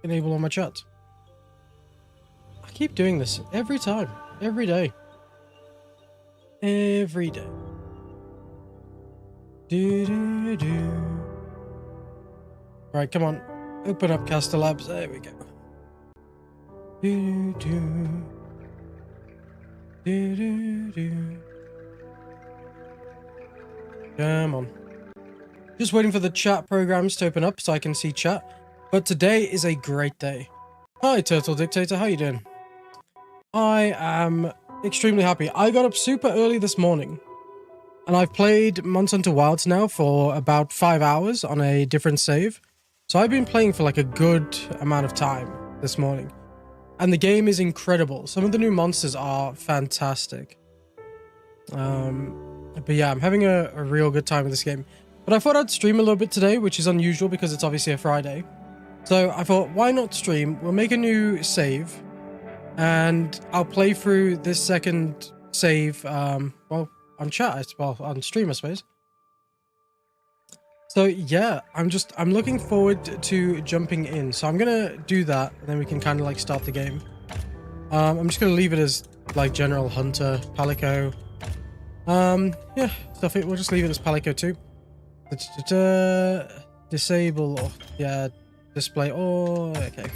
enable all my chats. I keep doing this every time, every day. Every day. Right, come on. Open up Caster Labs. There we go. Come on. Just waiting for the chat programs to open up so I can see chat. But today is a great day. Hi, Turtle Dictator. How you doing? I am extremely happy. I got up super early this morning. And I've played MHWilds now for about 5 hours on a different save. So I've been playing for like a good amount of time this morning. And the game is incredible. Some of the new monsters are fantastic. But yeah, I'm having a real good time with this game. But I thought I'd stream a little bit today, which is unusual because it's obviously a Friday. So I thought, why not stream? We'll make a new save. And I'll play through this second save, well, on chat, well, on stream, I suppose. So yeah, I'm looking forward to jumping in. So I'm gonna do that, and then we can kind of like start the game. I'm just gonna leave it as like General Hunter, Palico. Yeah, stuff it. We'll just leave it as Palico 2. Disable, or, yeah, display, okay.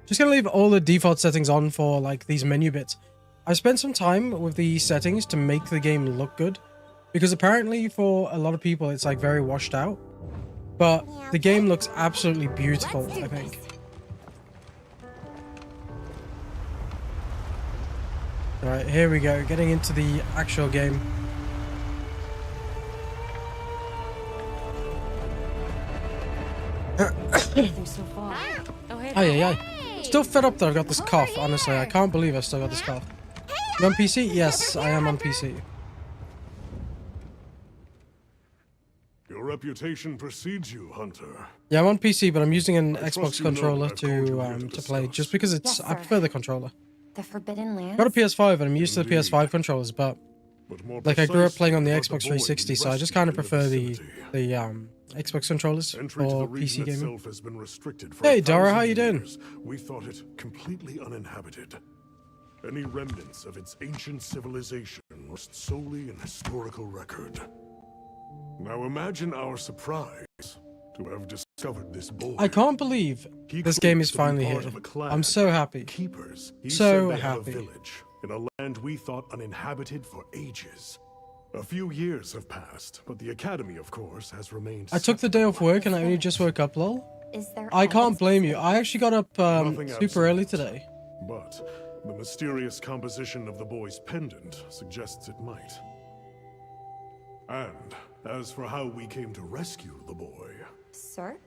Just gonna leave all the default settings on for like these menu bits. I spent some time with the settings to make the game look good, because apparently for a lot of people it's like very washed out, but the game looks absolutely beautiful, I think. Alright, here we go, getting into the actual game. Aye. Still fed up that I've got this cough, honestly. I can't believe I've still got this cough. You on PC? Yes, I am on PC. Your reputation precedes you, Hunter. Yeah, I'm on PC, but I'm using an Xbox controller to play, just because it's I prefer the controller. The Forbidden Lands? Got a PS5 and I'm used to the PS5 controllers, but like I grew up playing on the Xbox 360, so I just kind of prefer the Xbox controllers for PC gaming. Hey Dara, how you doing? We thought it completely uninhabited. Any remnants of its ancient civilization rest solely in historical record. Now imagine our surprise to have discovered this boy. I can't believe this game is finally here. I'm so happy. Keepers. So happy. A village in a land we thought uninhabited for ages. A few years have passed, but the academy, of course, has remained. I took the day off work and I only just woke up, lol. I can't blame you. I actually got up super early today. But the mysterious composition of the boy's pendant suggests it might. And as for how we came to rescue the boy... Sir?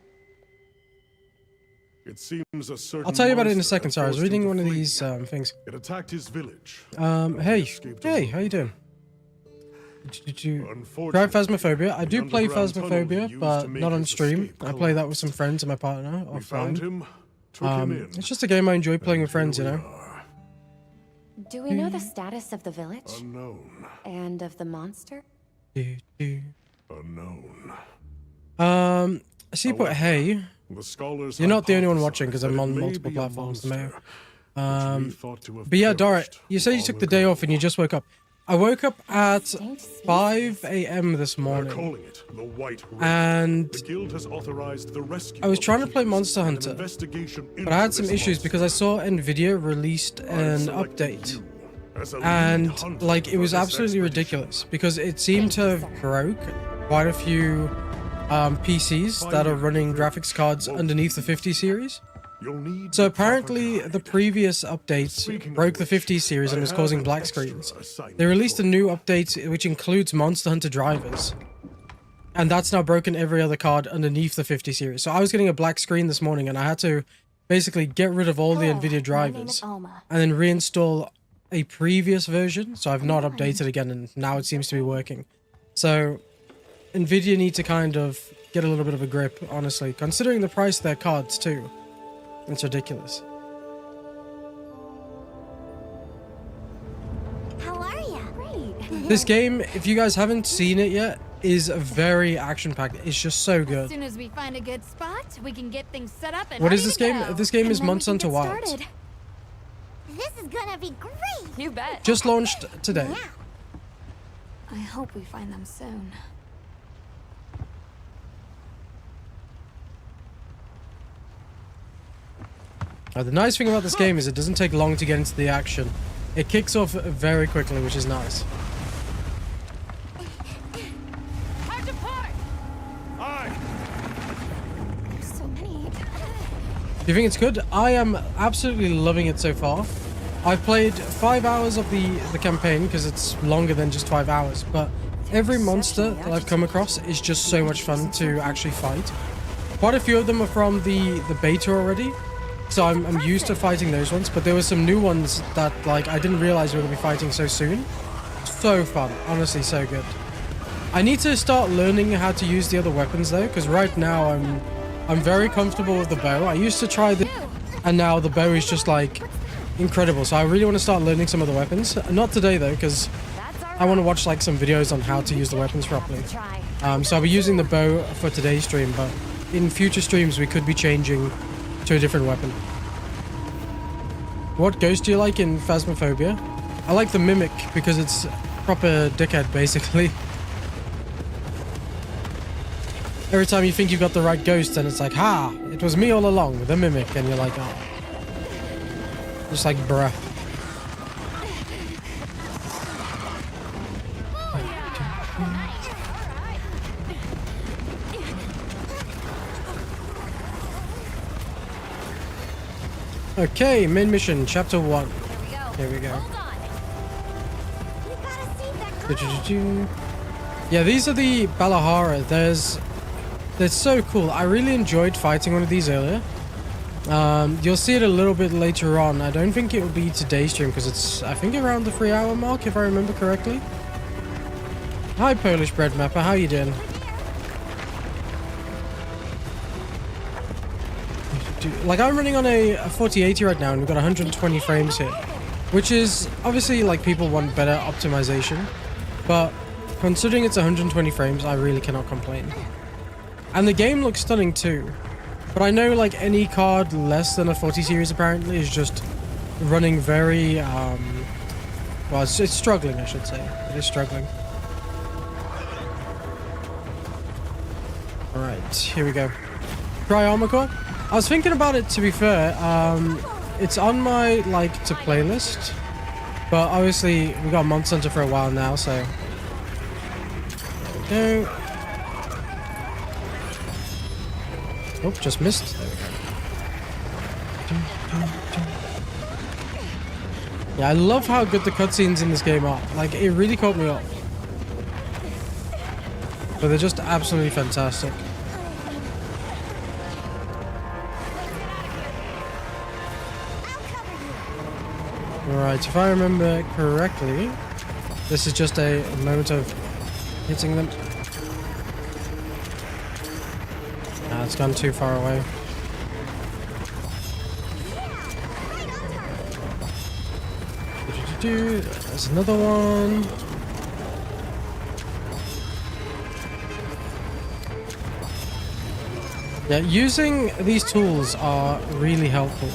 It seems a certain... I'll tell you about it in a second, sorry. I was reading one of these things. It attacked his village. Hey, how you doing? Did you try Phasmophobia? I do play Phasmophobia, but not on stream. I play that with some friends and my partner offline. It's just a game I enjoy playing with friends, you know. Do we know the status of the village? Unknown. And of the monster? Unknown. See, but hey, you're not the only one watching because I'm on multiple platforms. But yeah, Dara, you say you took the day off and you just woke up. I woke up at 5 AM this morning, and I was trying to play Monster Hunter, but I had some issues because I saw Nvidia released an update, and like it was absolutely ridiculous because it seemed to have broke quite a few PCs that are running graphics cards underneath the 50 series. So apparently the previous update broke the 50 series and was causing black screens. They released a new update which includes Monster Hunter drivers, and that's now broken every other card underneath the 50 series. So I was getting a black screen this morning and I had to basically get rid of all the Nvidia drivers and then reinstall a previous version. So I've not updated again and now it seems to be working. So Nvidia need to kind of get a little bit of a grip, honestly, considering the price of their cards too. It's ridiculous. How are you? Great. This game, if you guys haven't seen it yet, is very action-packed. It's just so good. As soon as we find a good spot, that, we can get things set up and What is ready this to game? go. This game is And then we Monster can Hunter get Wilds. started. This is gonna be great. You bet. Just launched today. Yeah. I hope we find them soon. The nice thing about this game is it doesn't take long to get into the action. It kicks off very quickly, which is nice. Hard to part. Aye. There's so many. Do you think it's good? I am absolutely loving it so far. I've played 5 hours of the campaign because it's longer than just 5 hours, but every monster that I've come across is just so much fun to actually fight. Quite a few of them are from the beta already, so I'm used to fighting those ones, but there were some new ones that like I didn't realize we were going to be fighting so soon. So fun, honestly, so good. I need to start learning how to use the other weapons though, because right now I'm very comfortable with the bow. I used to try this, and now the bow is just like incredible. So I really want to start learning some of the weapons. Not today though, because I want to watch like some videos on how to use the weapons properly. So I'll be using the bow for today's stream, but in future streams we could be changing to a different weapon. What ghost do you like in Phasmophobia? I like the Mimic because it's proper dickhead basically. Every time you think you've got the right ghost, and it's like, ha, it was me all along, the Mimic, and you're like, oh. Just like, bruh. Okay, main mission, chapter 1. Here we go. Yeah, these are the Balahara. They're so cool. I really enjoyed fighting one of these earlier. You'll see it a little bit later on. I don't think it will be today's stream because it's, I think, around the 3-hour mark, if I remember correctly. Hi, Polish Bread Mapper. How you doing? Like, I'm running on a 4080 right now, and we've got 120 frames here, which is obviously like people want better optimization, but considering it's 120 frames, I really cannot complain. And the game looks stunning too. But I know like any card less than a 40 series apparently is just running very, well, it's struggling, I should say. It is struggling. Alright, here we go. Try Armor Core. I was thinking about it, to be fair. It's on my like to playlist, but obviously we got Monster Hunter for a while now, so there we go. Oh, just missed. There we go. Yeah, I love how good the cutscenes in this game are. Like, it really caught me off. But they're just absolutely fantastic. Alright, if I remember correctly, this is just a moment of hitting them. Nah, it's gone too far away. There's another one. Yeah, using these tools are really helpful.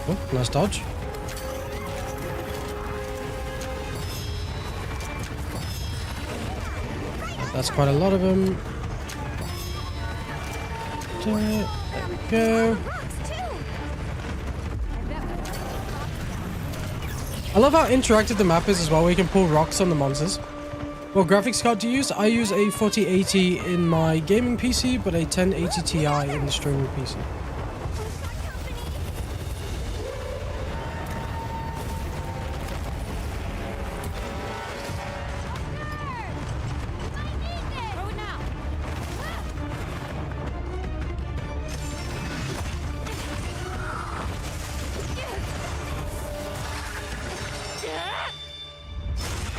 Oh, nice dodge. That's quite a lot of them. There we go. I love how interactive the map is as well, where you can pull rocks on the monsters. What graphics card do you use? I use a 4080 in my gaming PC, but a 1080 Ti in the streaming PC.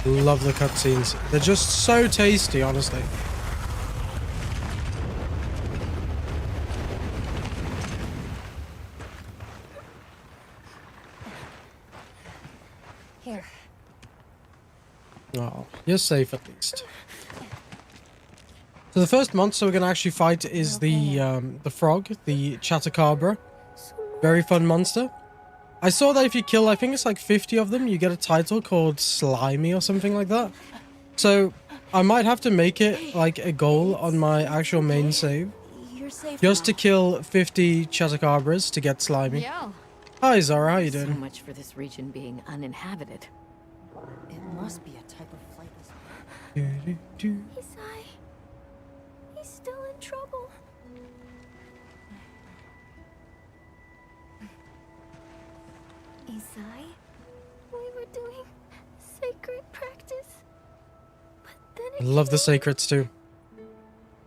Love the cutscenes. They're just so tasty, honestly. Here. Oh, you're safe at least. So the first monster we're gonna actually fight is the frog, the Chatacabra. Very fun monster. I saw that if you kill, I think it's like 50 of them, you get a title called Slimy or something like that. So I might have to make it like a goal on my actual main save, just to kill 50 Chatacabras to get Slimy. Yo. Hi Zara, how you So doing? much for this region being uninhabited. It must be a type of flightless. Isai. He's still in trouble. Isai, we were doing sacred practice. But then I love the sacreds too.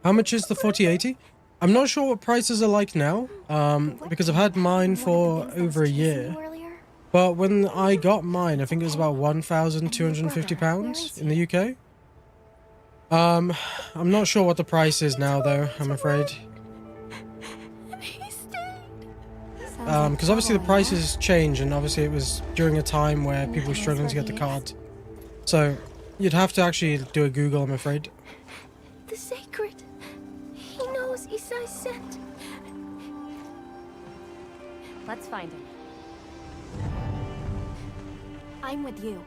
How much is the 4080? I'm not sure what prices are like now, because I've had mine for over a year. But when I got mine, I think it was about £1,250 in the UK. I'm not sure what the price is now though, I'm afraid. Because obviously the prices change, and obviously it was during a time where people were struggling to get the card. So you'd have to actually do a Google, I'm afraid. The sacred. He knows Isai sent. Let's find him. I'm with you.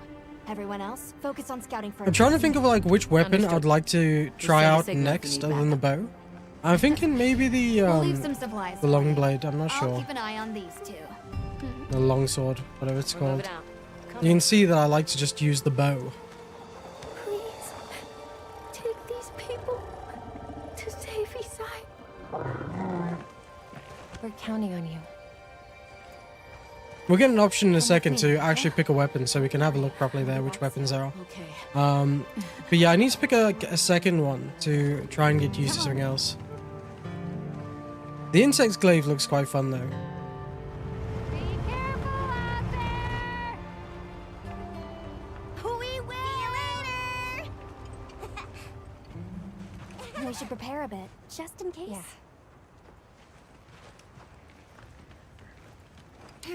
Everyone else, focus on scouting first. I'm trying to think of like which weapon Understood. I'd like to try send a out signal if you next need other than the bow. I'm thinking maybe We'll leave the some supplies. long blade, I'm not I'll sure. keep an eye on these two. The long sword, whatever it's We're called. moving out. You can see that I like to just use the bow. Please, take these people to save Isai. We're counting on you. We'll get an option in a second to actually pick a weapon, so we can have a look properly there which weapons there are. Okay. But yeah, I need to pick a second one to try and get used to something else. The insect glaive looks quite fun though. Be careful out there. We will. See you later. We should prepare a bit, just in case.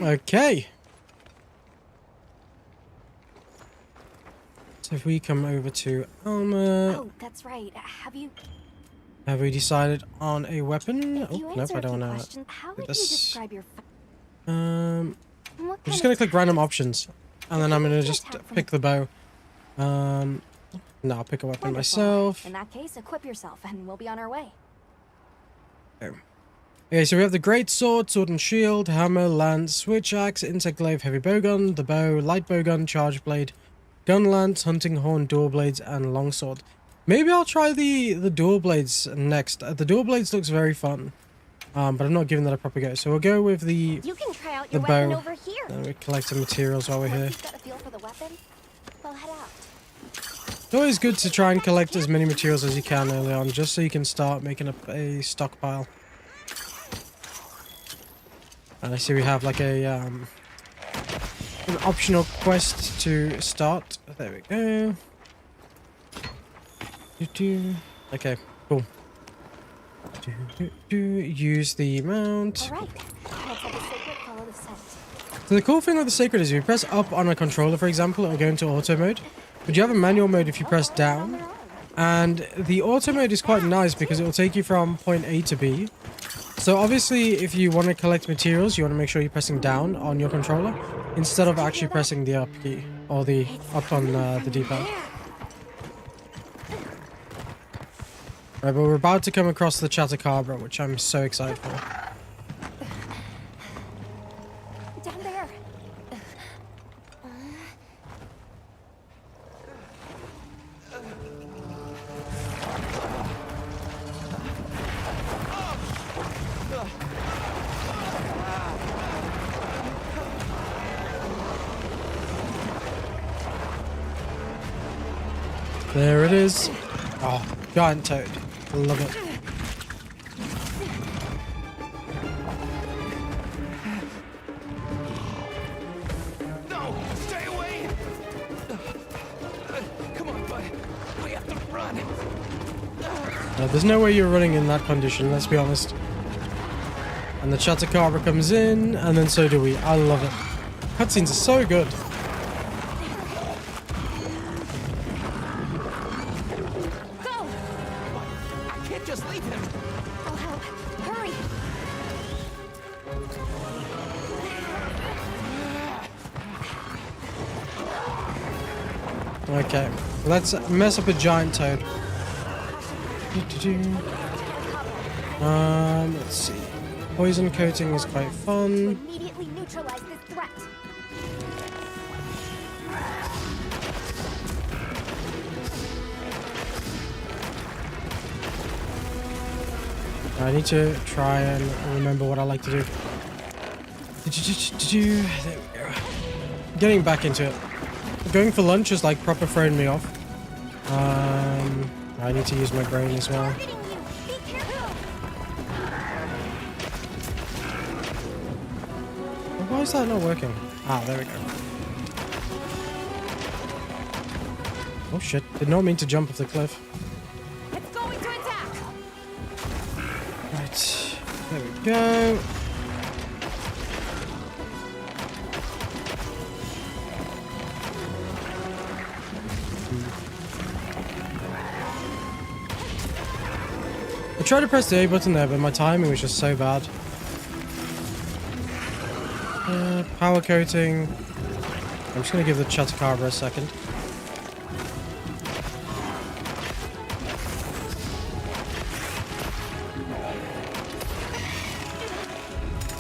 Okay. So if we come over to armor, Oh, that's right. have we decided on a weapon? You Oh, nope, answer I a few don't want questions. How to. would you This. describe your? What I'm just gonna click random options, and then I'm gonna just pick the bow. No, I'll pick a weapon myself. In that case, equip yourself, and we'll be on our way. Okay, so we have the great sword, sword and shield, hammer, lance, switch axe, insect glaive, heavy bowgun, the bow, light bowgun, charge blade, gun lance, hunting horn, dual blades, and longsword. Maybe I'll try the dual blades next. The dual blades looks very fun, but I'm not giving that a proper go. So we'll go with the You can try out the your weapon bow. over here. And we collect some materials while we're here. Once you've got a feel for the weapon, we'll head out. It's always good to try and collect as many materials as you can early on, just so you can start making up a stockpile. And I see we have like an optional quest to start. There we go. Okay, cool. Use the mount. All right. Let's have the sacred follow the scent. So the cool thing with the sacred is if you press up on a controller, for example, it'll go into auto mode. But you have a manual mode if you press down. And the auto mode is quite nice because it will take you from point A to B. So obviously, if you want to collect materials, you want to make sure you're pressing down on your controller instead of actually pressing the up key or the up on the D-pad. Right, but we're about to come across the Chatacabra, which I'm so excited for. Down there. There it is. Oh, giant toad. I love it. No! Stay away! Come on, bud. We have to run. There's no way you're running in that condition, let's be honest. And the Chatacabra comes in, and then so do we. I love it. Cutscenes are so good. Okay, let's mess up a giant toad. Let's see. Poison coating is quite fun. Immediately neutralize this threat. I need to try and remember what I like to do. There we go. Getting back into it. Going for lunch is like proper throwing me off. I need to use my brain as well. Targeting you. Be careful. Why is that not working? Ah, there we go. Oh shit, did not mean to jump off the cliff. It's going to attack. Right, there we go. I tried to press the A button there, but my timing was just so bad. Power coating. I'm just gonna give the Chatacabra a second.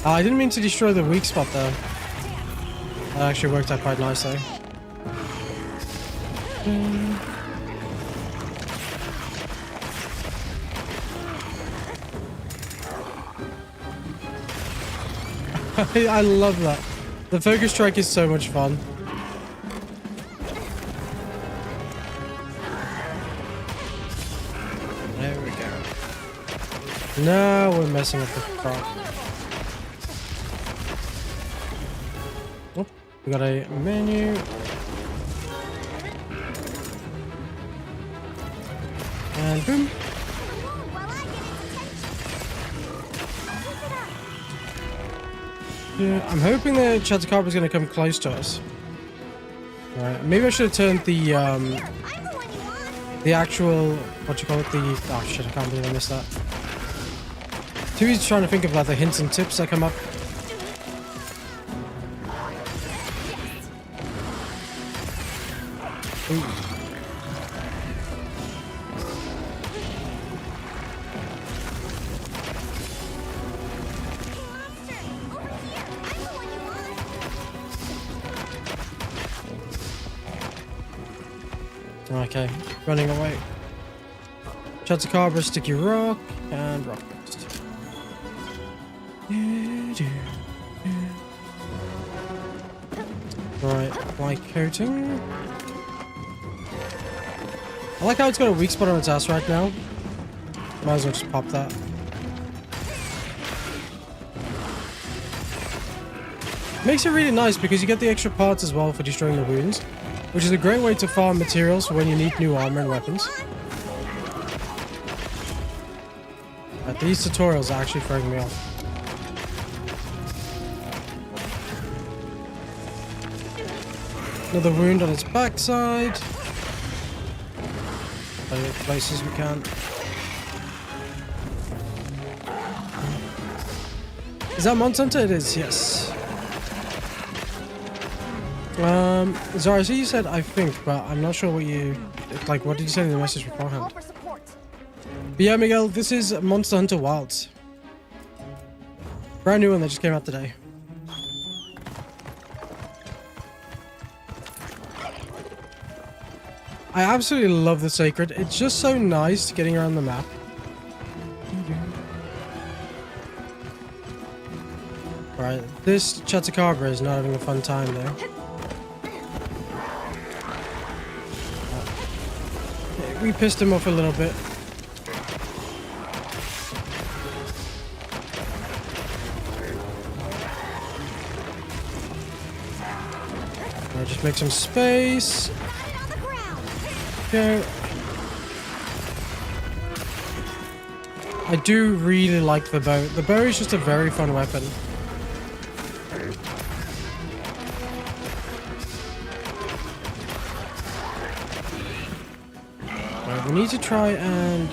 I didn't mean to destroy the weak spot though. That actually worked out quite nicely. I love that. The focus strike is so much fun. There we go. Now we're messing with the front. Oh, we got a menu. And boom. While I get its attention. Yeah, I'm hoping the Chatacabra is going to come close to us. Right, maybe I should have turned the I'm the one you want. the actual, what you call it, the, oh shit, I can't believe I missed that. Too easy trying to think of like the hints and tips that come up. Ooh. Okay, running away. Chatacabra, sticky rock, and rock burst. Right, white coating. I like how it's got a weak spot on its ass right now. Might as well just pop that. Makes it really nice because you get the extra parts as well for destroying the wounds, which is a great way to farm materials for when you need new armor and weapons. But these tutorials are actually throwing me off. Another wound on its backside. Plenty of places we can. Is that Monster Hunter? It is, yes. Zara, so you said I think, but I'm not sure what you... Like, what did you say in the message beforehand? Call for support. But yeah, Miguel, this is Monster Hunter Wilds. Brand new one that just came out today. I absolutely love the Sacred. It's just so nice getting around the map. Right, this Chatacabra is not having a fun time though. We pissed him off a little bit. I'll just make some space. Okay. I do really like the bow. The bow is just a very fun weapon. Right, we need to try and...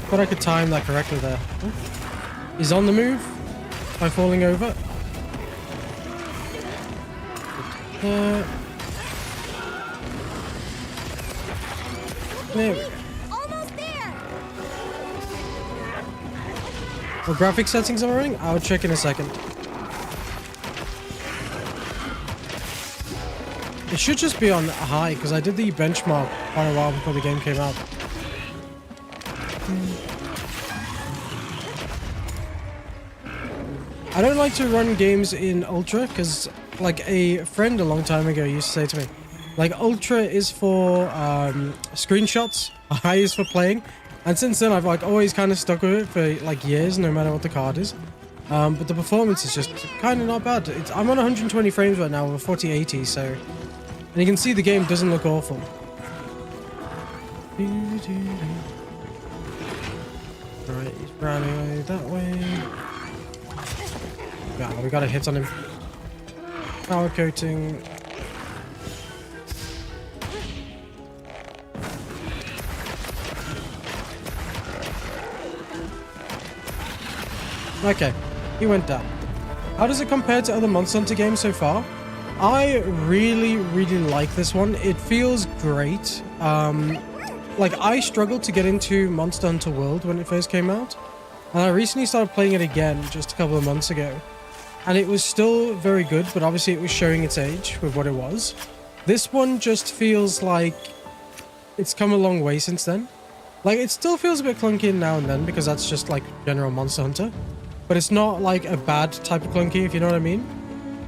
Thought I could time that correctly there. He's on the move. by falling over. There we go. Almost there. What graphic settings am I running? I'll check in a second. It should just be on high because I did the benchmark quite a while before the game came out. I don't like to run games in Ultra because, like, a friend a long time ago used to say to me, like, Ultra is for screenshots, high is for playing, and since then I've like always kind of stuck with it for like years, no matter what the card is. But the performance is just kind of not bad. I'm on 120 frames right now with a 4080, so, and you can see the game doesn't look awful. Alright, he's running away that way. Yeah, we got a hit on him. Power coating. Okay, he went down. How does it compare to other Monster Hunter games so far? I really like this one. It feels great. Like, I struggled to get into Monster Hunter World when it first came out. And I recently started playing it again just a couple of months ago. And it was still very good, but obviously it was showing its age with what it was. This one just feels like it's come a long way since then. Like, it still feels a bit clunky now and then because that's just like general Monster Hunter. But it's not like a bad type of clunky, if you know what I mean.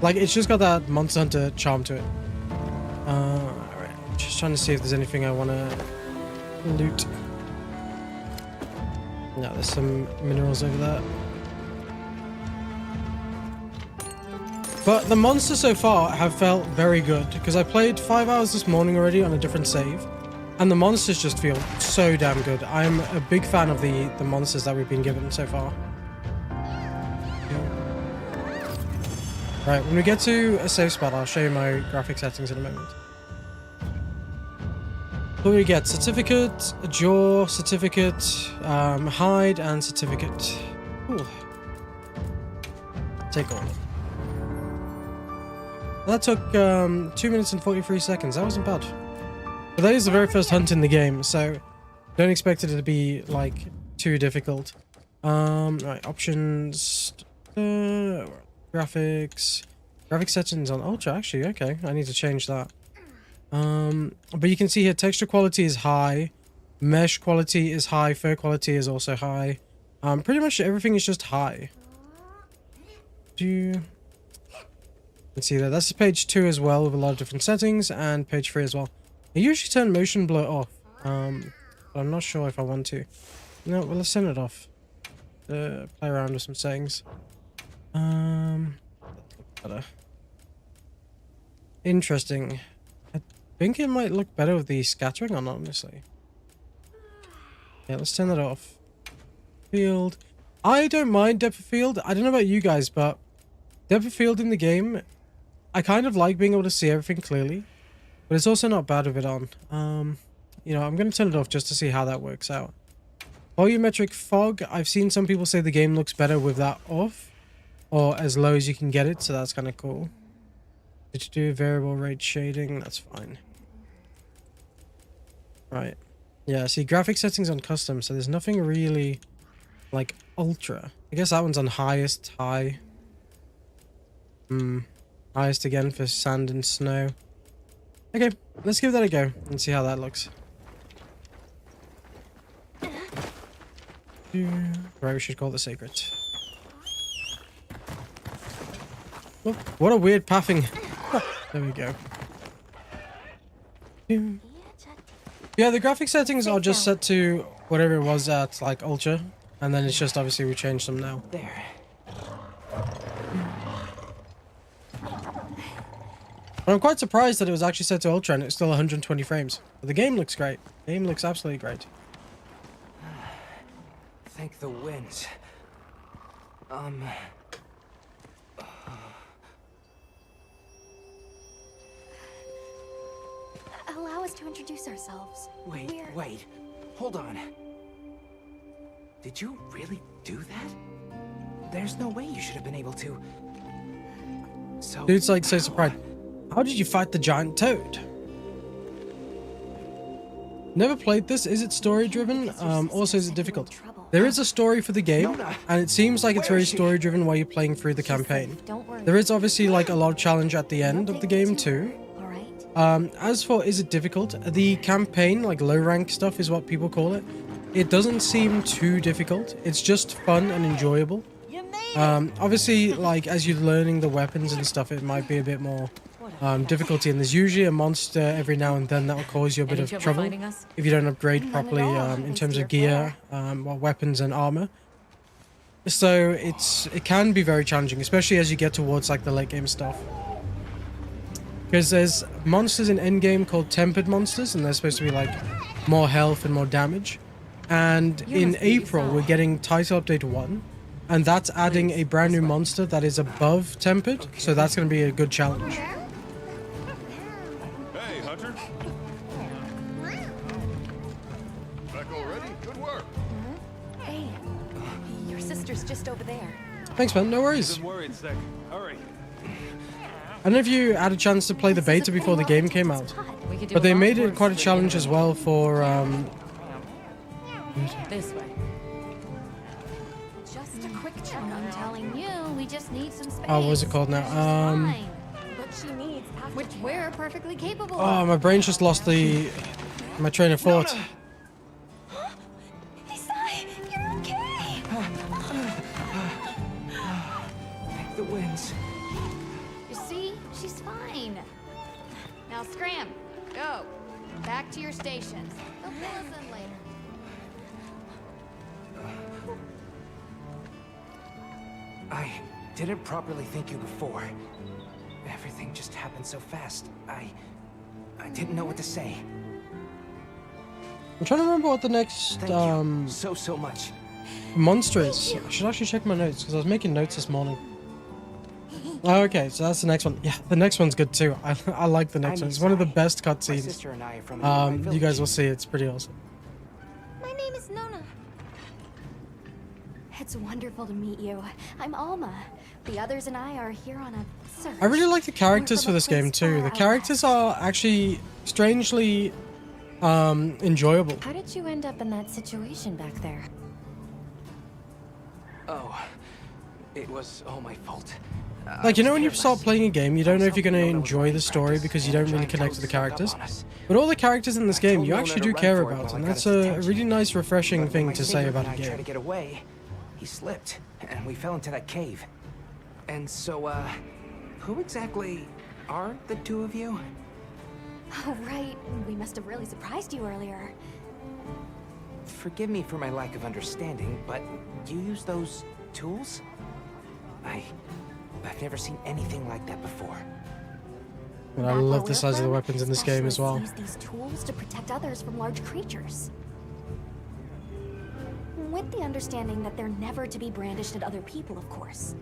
Like, it's just got that Monster Hunter charm to it. Alright, just trying to see if there's anything I want to loot. Yeah, there's some minerals over there. But the monsters so far have felt very good because I played 5 hours this morning already on a different save. And the monsters just feel so damn good. I'm a big fan of the monsters that we've been given so far. Right, when we get to a safe spot, I'll show you my graphic settings in a moment. What do we get? Certificate, jaw, certificate, hide, and certificate. Ooh. Take all. That took 2 minutes and 43 seconds. That wasn't bad. But that is the very first hunt in the game, so don't expect it to be, like, too difficult. Right, options, graphics, graphic settings on Ultra, actually, okay, I need to change that. But you can see here, texture quality is high, mesh quality is high, fur quality is also high. Pretty much everything is just high. You can see that. That's page 2 as well, with a lot of different settings, and page 3 as well. I usually turn motion blur off, but I'm not sure if I want to. No, well, let's turn it off. Play around with some settings. Better. Interesting. I think it might look better with the scattering on, honestly. Yeah, let's turn that off. Field. I don't mind depth of field. I don't know about you guys, but depth of field in the game, I kind of like being able to see everything clearly. But it's also not bad with it on. You know, I'm going to turn it off just to see how that works out. Volumetric fog. I've seen some people say the game looks better with that off. Or as low as you can get it, so that's kind of cool. Did you do variable rate shading? That's fine. Right. Yeah, see, graphic settings on custom, so there's nothing really like ultra. I guess that one's on highest, high. Highest again for sand and snow. Okay, let's give that a go and see how that looks. Right, we should call the secret. Oh, what a weird pathing. There we go. Yeah, the graphic settings are just set to whatever it was at, like, Ultra. And then it's just, obviously, we changed them now. There. But I'm quite surprised that it was actually set to Ultra and it's still 120 frames. But the game looks great. The game looks absolutely great. Thank the winds. Allow us to introduce ourselves. Wait. Hold on. Did you really do that? There's no way you should have been able to. So... Dude's like so surprised. How did you fight the giant toad? Never played this. Is it story driven? Also, is it difficult? There is a story for the game, and it seems like it's very story driven while you're playing through the campaign. There is obviously like a lot of challenge at the end of the game too. As for is it difficult, the campaign, like low rank stuff is what people call it. It doesn't seem too difficult. It's just fun and enjoyable. Obviously, like as you're learning the weapons and stuff, it might be a bit more difficulty, and there's usually a monster every now and then that will cause you a bit of trouble if you don't upgrade properly in terms of gear, well, weapons and armor. So it can be very challenging, especially as you get towards like the late game stuff, because there's monsters in endgame called tempered monsters, and they're supposed to be like more health and more damage. And in April we're getting title update 1, and that's adding a brand new monster that is above tempered, so that's going to be a good challenge. Hey, Hunter. Back already? Good work. Hey, your sister's just over there. Thanks, man. No worries. worried, Sec. Hurry. I don't know if you had a chance to play the beta before the game came out, but they made it quite a challenge as well for This way. Just a quick check. I'm telling you, we just need some space. oh, what was it called now? Fine. But she needs which we're perfectly capable of. Oh, my brain's just lost my train of thought. Isai, you're okay. Thank the winds. You see, she's fine. Now scram, go. Back to your stations. They'll fill us in later. I didn't properly thank you before. Everything just happened so fast. I didn't know what to say. I'm trying to remember what the next Thank you so much. monster is. I should actually check my notes because I was making notes this morning. Oh, okay, so that's the next one. Yeah, the next one's good too. I like the next one. It's one of the best My cutscenes. sister and I are from a nearby You guys village. will see. It's pretty awesome. My name is Nona. It's wonderful to meet you. I'm Alma. The others and I are here on a search. I really like the characters We're for this from a game place too. far The out characters west. are actually strangely enjoyable. How did you end up in that situation back there? Oh, it was all my fault. Like, you know when you start playing a game, you don't know if you're going to enjoy the story because you don't really connect with the characters. But all the characters in this game you actually do care about, and that's a really nice, refreshing thing to say about a Tried to game. get away. He slipped, and we fell into that cave. And so, who exactly are the two of you? Oh, right. We must have really surprised you earlier. Forgive me for my lack of understanding, but you use those tools? I've never seen anything like that before. And I Back where love the we're size of the from, weapons in this game as well. specialists use these tools to protect others from large creatures. With the understanding that they're never to be brandished at other people, of course.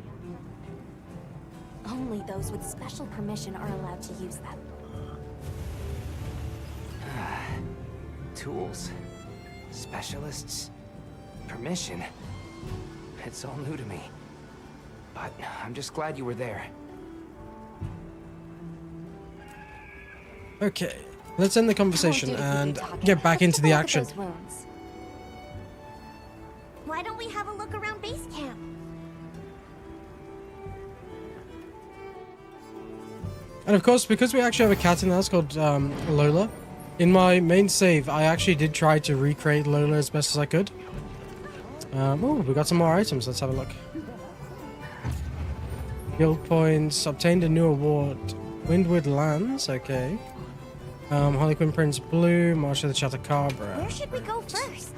Only those with special permission are allowed to use them. Tools. Specialists. Permission. It's all new to me. But I'm just glad you were there. Okay, let's end the conversation and get back into the action. Why don't we have a look around base camp? And of course, because we actually have a cat in the house called Lola, in my main save, I actually did try to recreate Lola as best as I could. Oh, we got some more items. Let's have a look. Guild points. Obtained a new award. Windward Lands. Okay. Harlequin Prince Blue. March of the Chatacabra. Where should we go first?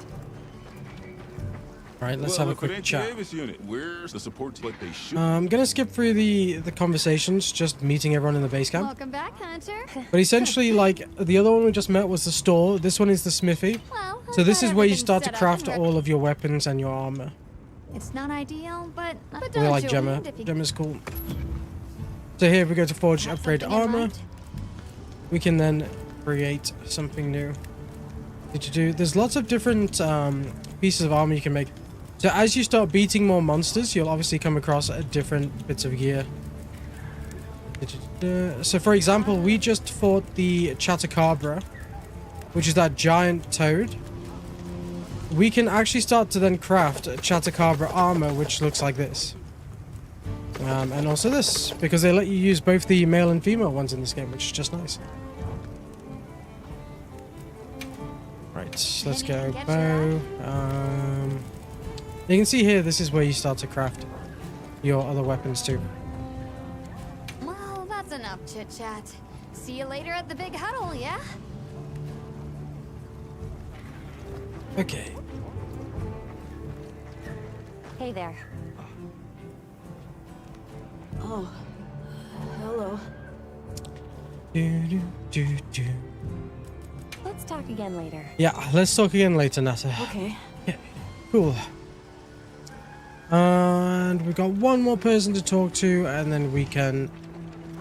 Alright, let's have a quick chat. Unit. Where's the support like they should? I'm gonna skip through the conversations, just meeting everyone in the base camp. Welcome back, Hunter. But essentially, like, the other one we just met was the store. This one is the smithy. Well, So this I've is got where you everything start to set up craft and all of your weapons and your armor. It's not ideal, but I don't like you Gemma. mind if you Gemma's cool. So here we go to forge, have upgrade something in armor. mind? We can then create something new. There's lots of different pieces of armor you can make. So as you start beating more monsters, you'll obviously come across different bits of gear. So for example, we just fought the Chatacabra, which is that giant toad. We can actually start to then craft Chatacabra armor, which looks like this. And also this, because they let you use both the male and female ones in this game, which is just nice. Right, let's go bow. You can see here, this is where you start to craft your other weapons too. Well, that's enough chit-chat. See you later at the big huddle, yeah? Okay. Hey there. Oh, hello. Let's talk again later. Yeah, let's talk again later, Nata. Okay. Yeah, cool. And we've got one more person to talk to, and then we can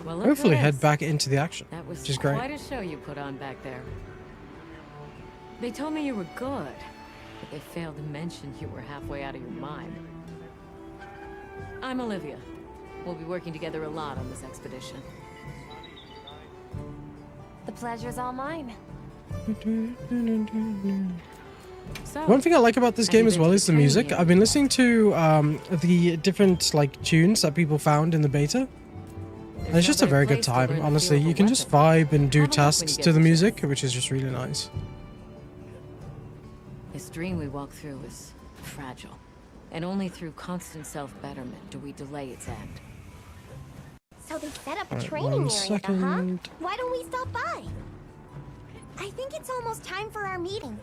Well, look hopefully at head this. back into the action, That was which is great. quite a show you put on back there. They told me you were good, but they failed to mention you were halfway out of your mind. I'm Olivia. We'll be working together a lot on this expedition. The pleasure's all mine. So, One thing I like about this have game you as been well to is the training music. yet? I've been listening to the different like tunes that people found in the beta. And there's it's just no a better very good place to time, learn the honestly. feel of You a can just weapon. vibe and do Have a look when tasks you to get the the music, chance. which is just really nice. This dream we walk through is fragile, and only through constant self-betterment do we delay its end. So they set up a Alright, training one area, second. huh? Why don't we stop by? I think it's almost time for our meeting.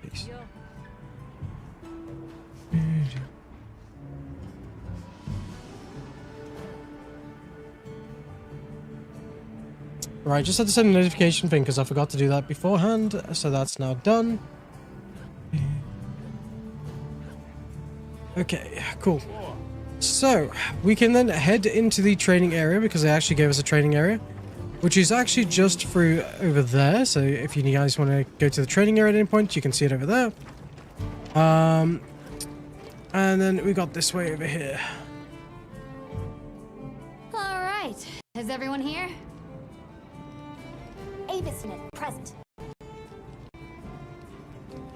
Peace. Right, just had to send a notification thing because I forgot to do that beforehand, so that's now done. Okay, cool. So, we can then head into the training area because they actually gave us a training area, which is actually just through over there. So if you guys want to go to the training area at any point, you can see it over there. And then we got this way over here. All right. Is everyone here? Avis unit, present.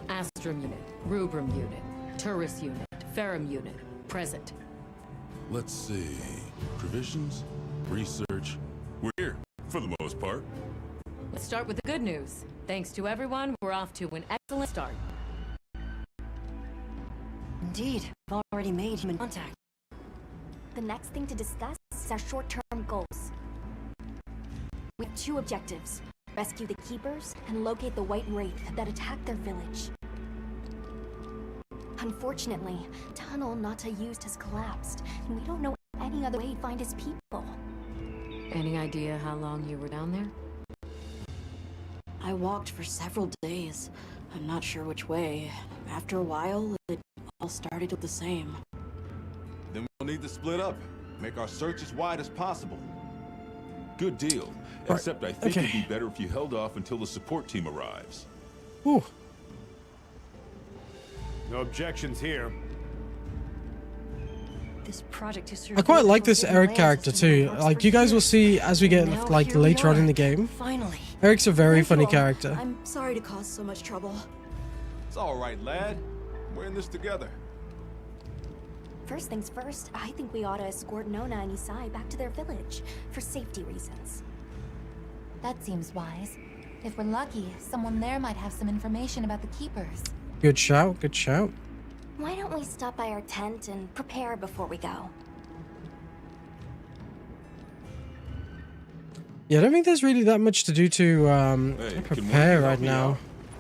Astrum unit, Rubrum unit, Turris unit, Ferrum unit, present. Let's see. Provisions, research. We're here, for the most part. Let's start with the good news. Thanks to everyone, we're off to an excellent start. Indeed, I've already made human contact. The next thing to discuss is our short-term goals. We have two objectives. Rescue the Keepers and locate the White Wraith that attacked their village. Unfortunately, tunnel Nata used has collapsed, and we don't know any other way to find his people. Any idea how long you were down there? I walked for several days. I'm not sure which way. After a while, it all started to look the same. Then we'll need to split up. Make our search as wide as possible. Good deal. Right, Except I think okay. it'd be better if you held off until the support team arrives. Ooh. No objections here. This project is I quite like this Eric character too. Like, you guys will see as we get Now like here we later on are. in the game. Finally. Eric's a very Thank you funny all. character. I'm sorry to cause so much trouble. It's all right, lad. We're in this together. First things first, I think we ought to escort Nona and Isai back to their village, for safety reasons. That seems wise. If we're lucky, someone there might have some information about the Keepers. Good shout, good shout. Why don't we stop by our tent and prepare before we go? Yeah, I don't think there's really that much to do to Hey, can one of you prepare help right me now. out?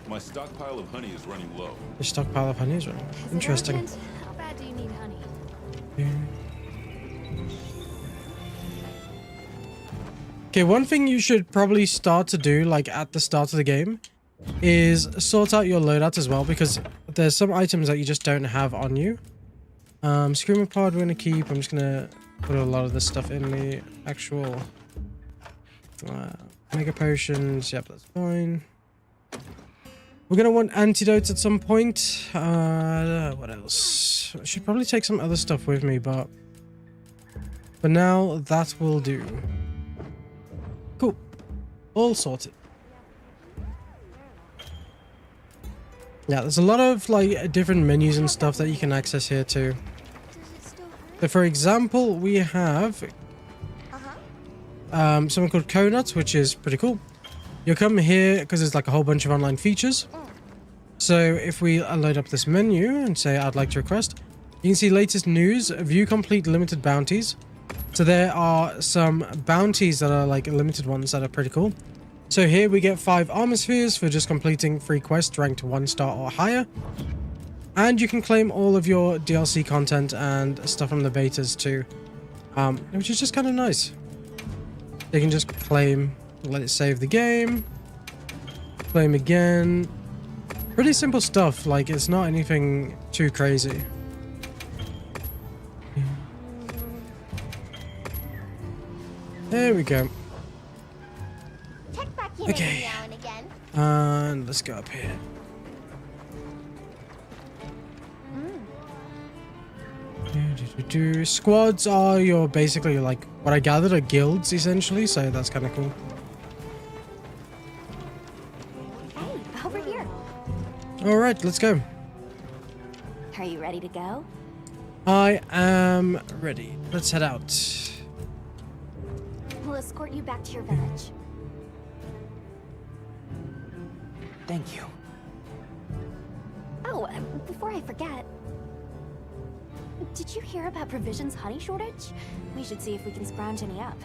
My stockpile of honey is running low. The stockpile of honey is running. Is it Interesting. urgent? How bad do you need honey? Okay, one thing you should probably start to do, like at the start of the game, is sort out your loadout as well, because there's some items that you just don't have on you. Screamer pod we're gonna keep. I'm just gonna put a lot of this stuff in the actual mega potions. Yep, that's fine. We're going to want antidotes at some point. What else? I should probably take some other stuff with me, but for now, that will do. Cool. All sorted. Yeah, there's a lot of like different menus and stuff that you can access here too. So for example, we have something called Conuts, which is pretty cool. You'll come here because there's like a whole bunch of online features. So if we load up this menu and say I'd like to request, you can see latest news, view complete limited bounties. So there are some bounties that are like limited ones that are pretty cool. So here we get 5 armor spheres for just completing free quests ranked 1 star or higher. And you can claim all of your DLC content and stuff from the betas too. Which is just kind of nice. You can just claim, let it save the game, claim again. Pretty simple stuff, like it's not anything too crazy. There we go. Okay, and let's go up here. Squads are your basically like what I gathered are guilds essentially, so that's kind of cool. Hey, over here. All right, let's go. Are you ready to go? I am ready. Let's head out. We'll escort you back to your village. Thank you. Oh, before I forget, did you hear about Provision's honey shortage? We should see if we can scrounge any up.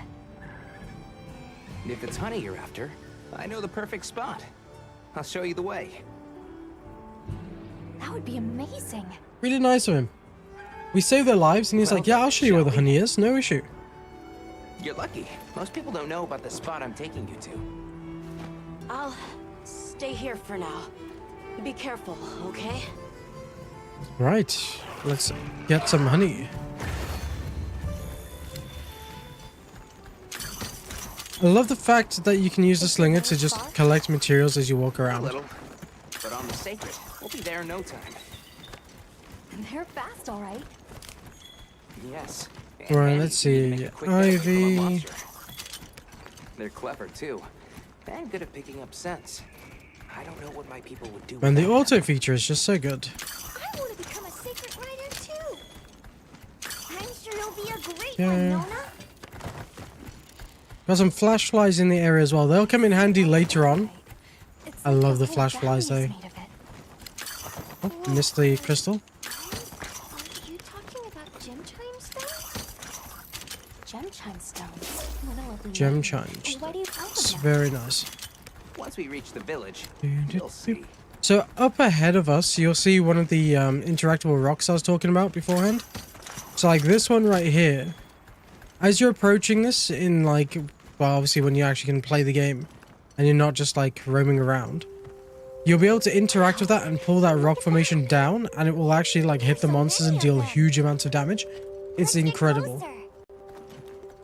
If it's honey you're after, I know the perfect spot. I'll show you the way. That would be amazing. Really nice of him. We saved their lives and he's like, yeah, I'll show you where the honey is, no issue. You're lucky. Most people don't know about the spot I'm taking you to. I'll stay here for now. Be careful, okay? Right, let's get some honey. I love the fact that you can use the slinger to just collect materials as you walk A around. little, but on the sacred, we'll be there in no time. They're fast, all right. Yes. Right, And let's you can see. make a quick getaway from a Ivy. monster. They're clever too, and good at picking up scents. I don't know what my people would do. And the without auto them. feature is just so good. I want to become a sacred rider too. I'm sure you'll be a great Yeah. one, Nona. Got some flash flies in the area as well. They'll come in handy later on. It's I like love the whole flash valley flies is though. made of it. Oh, missed the crystal. Are you talking about gem chime stones? Gem chime stones. What a lovely Gem name. chimes. Why do you talk It's about very nice. Once we reach the village, you'll see. So up ahead of us, you'll see one of the interactable rocks I was talking about beforehand. So like this one right here. As you're approaching this in like, well, obviously when you actually can play the game and you're not just like roaming around, you'll be able to interact with that and pull that rock formation down and it will actually like hit the monsters and deal huge amounts of damage. It's Let's get incredible. closer.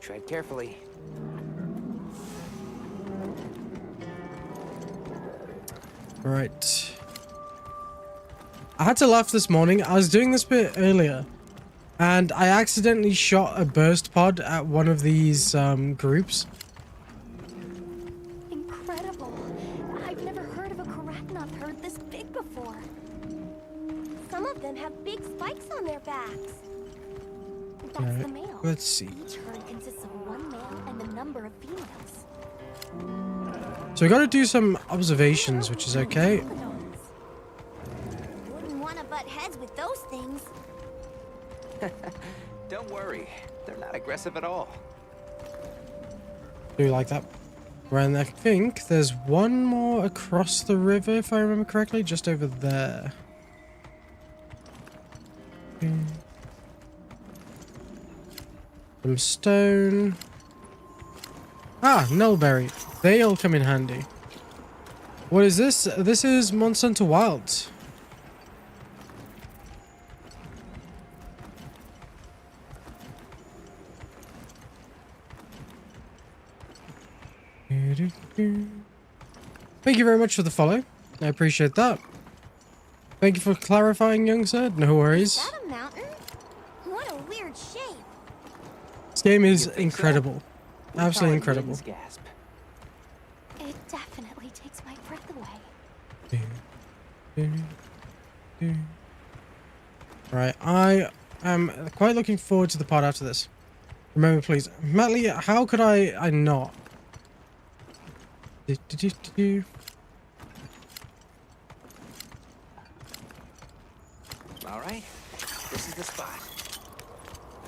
Tread carefully. Right. I had to laugh this morning. I was doing this bit earlier and I accidentally shot a burst pod at one of these groups. Incredible. I've never heard of a Karatnoth herd this big before. Some of them have big spikes on their backs. That's the Alright, male. let's see. Each herd consists of one male and a number of females. So we got to do some observations, which is okay. Wouldn't want to butt heads with those things. Don't worry, they're not aggressive at all. Do you like that? And I think there's one more across the river, if I remember correctly, just over there. Some stone. Ah, nullberry. They'll come in handy. What is this? This is MHWilds. Thank you very much for the follow. I appreciate that. Thank you for clarifying, young sir. No worries. Is that a mountain? What a weird shape. This game is You think so? incredible. Absolutely incredible. Lynn's gasp. It definitely takes my breath away. Right, I am quite looking forward to the part after this. Remember, please, Matley, how could I not? All right, this is the spot.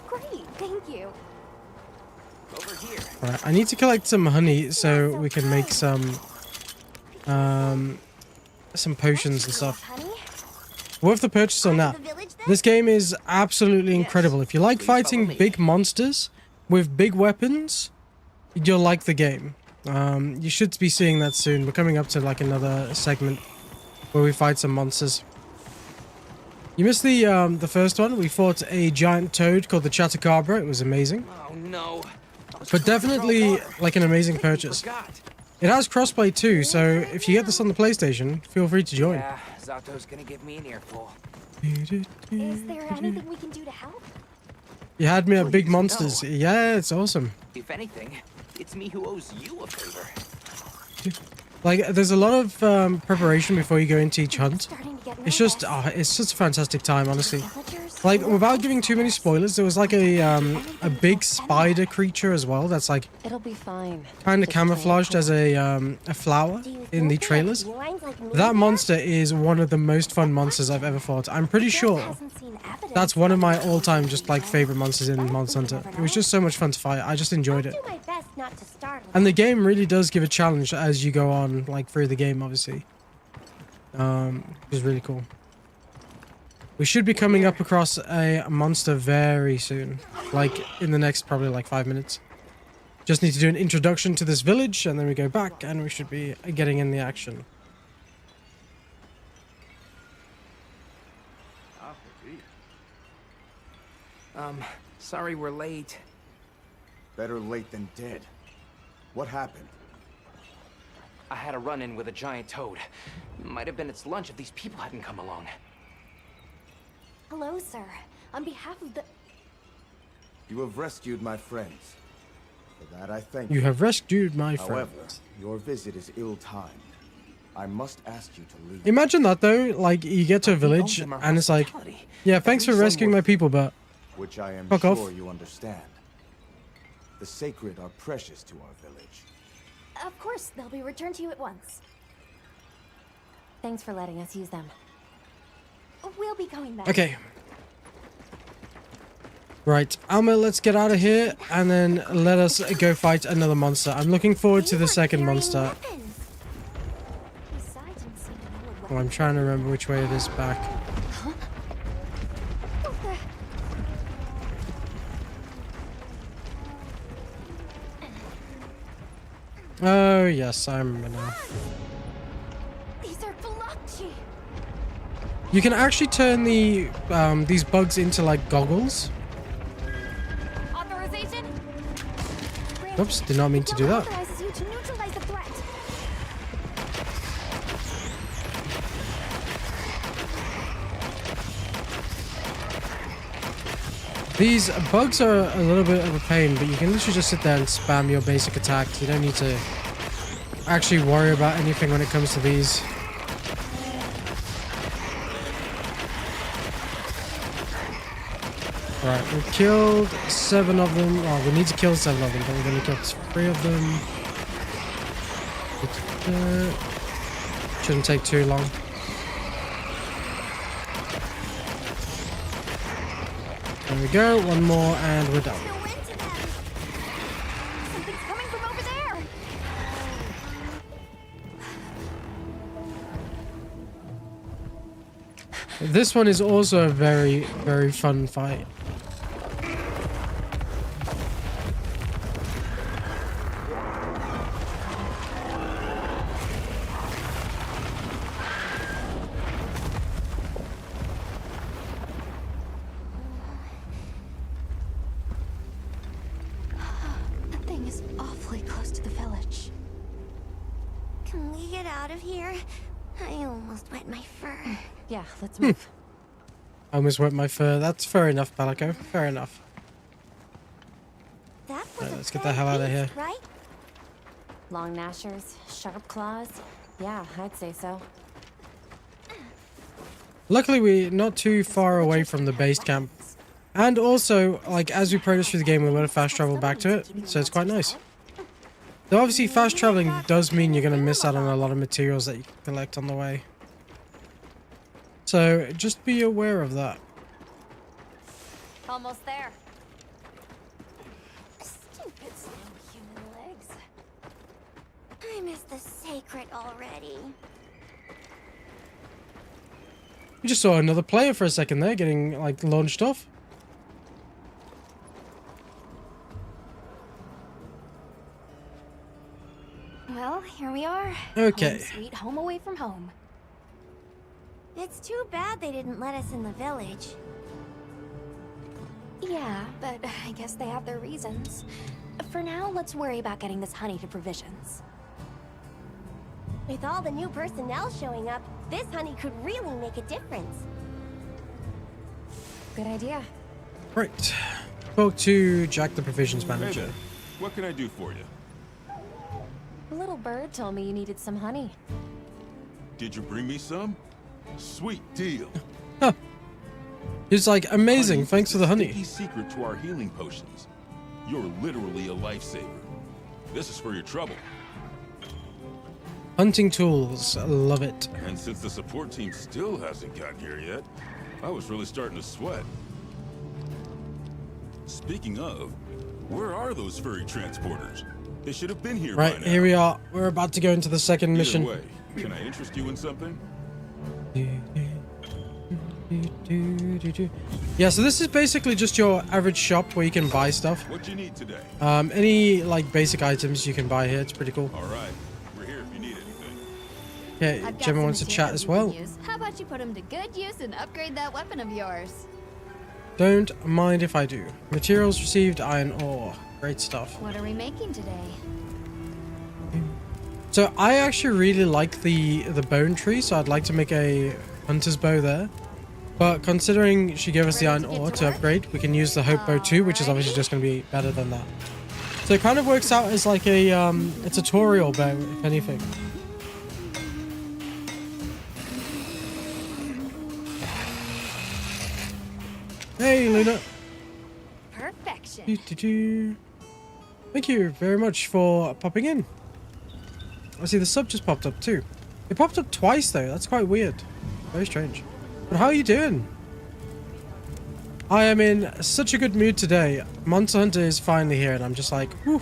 Great, thank you. Over here. Right, I need to collect some honey so we can make some potions and stuff. Honey, Worth the purchase or not? the village then? This game is absolutely incredible. If you like fighting big monsters with big weapons, you'll like the game. You should be seeing that soon. We're coming up to like another segment where we fight some monsters. You missed the first one. We fought a giant toad called the Chatacabra. It was amazing. Oh no. But definitely like an amazing purchase. Forgot. It has crossplay too, so if you get this on the PlayStation, feel free to join. Yeah, Zato's gonna give me an earful. Is there anything we can do to help? You had me at big Please, monsters. no. Yeah, it's awesome. If anything, it's me who owes you a favor. Like, there's a lot of preparation before you go into each hunt. Starting to get It's nervous. just, it's just a fantastic time, honestly. Villagers? Like, without giving too many spoilers, there was like a big spider creature as well. That's like It'll be fine. kind of Just play it camouflaged as cool. a flower Do you in the think there are trailers. felines like me That there? monster is one of the most fun monsters I've ever fought. I'm pretty Dad sure hasn't seen evidence that's one of my that all-time just like favorite monsters in Monster Hunter. It was just so much fun to fight. I just enjoyed it. I'll do my best not to startle And the game really does give a challenge as you go on, like through the game, obviously. Which is really cool. We should be coming up across a monster very soon, like in the next probably like 5 minutes. Just need to do an introduction to this village, and then we go back, and we should be getting in the action. Sorry we're late. Better late than dead. What happened? I had a run-in with a giant toad. Might have been its lunch if these people hadn't come along. Hello, sir. On behalf of the... You have rescued my friends. For that I thank You have rescued my However, friend. your visit is ill-timed. I must ask you to leave. Imagine that though, like you get to a village, them our and it's like, hospitality. yeah, thanks for Every rescuing my somewhat- people, but Which I am Fuck sure off. you understand. The sacred are precious to our village. Of course, they'll be returned to you at once. Thanks for letting us use them. We'll be going back. okay. Right, Alma, let's get out of here, and then let us go fight another monster. I'm looking forward to You the are second carrying monster. weapons. Besides, I didn't seem to know what Oh, I'm trying to remember which way it is back. What the... Oh, yes, I remember now. These are Velocci. You can actually turn the these bugs into like goggles. Authorization? Oops, did not mean to do that. Authorizes you to neutralize the threat. These bugs are a little bit of a pain, but you can literally just sit there and spam your basic attacks. You don't need to actually worry about anything when it comes to these. Right, we've killed 7 of them. Oh, we need to kill 7 of them, but we're going to kill 3 of them. Shouldn't take too long. There we go, 1 more and we're done. No end to them. Something's coming from over there. This one is also a very, very fun fight. That thing is awfully close to the village. Can we get out of here? I almost wet my fur. Yeah, let's move. I almost wet my fur. That's fair enough, Palico. Fair enough. That was Right, let's get the hell out of here. right? Long gnashers, sharp claws. Yeah, I'd say so. Luckily, we're not too far away from the base camp. And also, like, as we progress through the game, we're able to fast travel back to it. So it's quite nice. Though obviously, fast traveling does mean you're going to miss out on a lot of materials that you can collect on the way. So just be aware of that. Almost there. Stupid slow human legs. I miss the sacred already. We just saw another player for a second there getting, like, launched off. Well, here we are. Okay. Home sweet home away from home. It's too bad they didn't let us in the village. Yeah, but I guess they have their reasons. For now, let's worry about getting this honey to provisions. With all the new personnel showing up, this honey could really make a difference. Good idea. Right. Spoke to Jack the provisions Hey manager. there. What can I do for you? A little bird told me you needed some honey. Did you bring me some? Sweet deal. He's like, amazing, Honey thanks is for the honey. sneaky secret to our healing potions. You're literally a lifesaver. This is for your trouble. Hunting tools, I love it. And since the support team still hasn't gotten here yet, I was really starting to sweat. Speaking of, where are those furry transporters? They should have been here by Right, now. here we are. We're about to go into the second Either mission. way, can I interest you in something? Yeah, so this is basically just your average shop where you can buy stuff. What you need today? Any like basic items you can buy here. It's pretty cool. All right, we're here if you need anything. Okay, I've got Gemma some wants to chat materials as you can well. use. How about you put them to good use and upgrade that weapon of yours? Don't mind if I do. Materials received, iron ore. Great stuff. What are we making today? So I actually really like the bone tree, so I'd like to make a hunter's bow there. But considering she gave us the iron ore to upgrade, we can use the hope bow too, which is obviously just going to be better than that. So it kind of works out as like a tutorial bow, if anything. Hey, Luna. Perfection. Thank you very much for popping in. I see the sub just popped up too. It popped up twice though. That's quite weird. Very strange. But how are you doing? I am in such a good mood today. Monster Hunter is finally here and I'm just like, whew.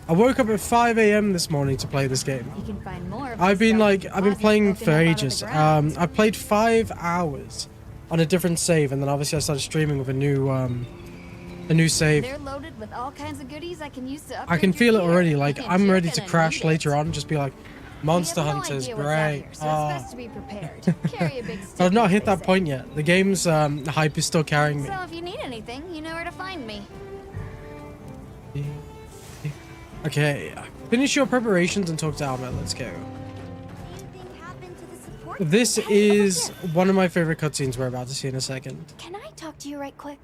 I woke up at 5 a.m. this morning to play this game. You can find more of I've this been stuff like, I've been playing deposits for broken up out of ages. the ground. I played 5 hours on a different save and then obviously I started streaming with a new save. They're loaded with all kinds of goodies I can use to I upgrade can your feel it gear. already. Like And I'm you're ready to gonna crash need later it. on. Just be like, We Monster have no Hunter's idea what's out great. here, so it's best to be prepared. Carry a big stick, But I've not as hit they that say. point yet. The game's hype is still carrying me. So if you need anything, you know where to find me. Okay, finish your preparations and talk to Alma. Let's go. Anything happened to the support? This Hey, over is here. one of my favorite cutscenes we're about to see in a second. Can I talk to you right quick?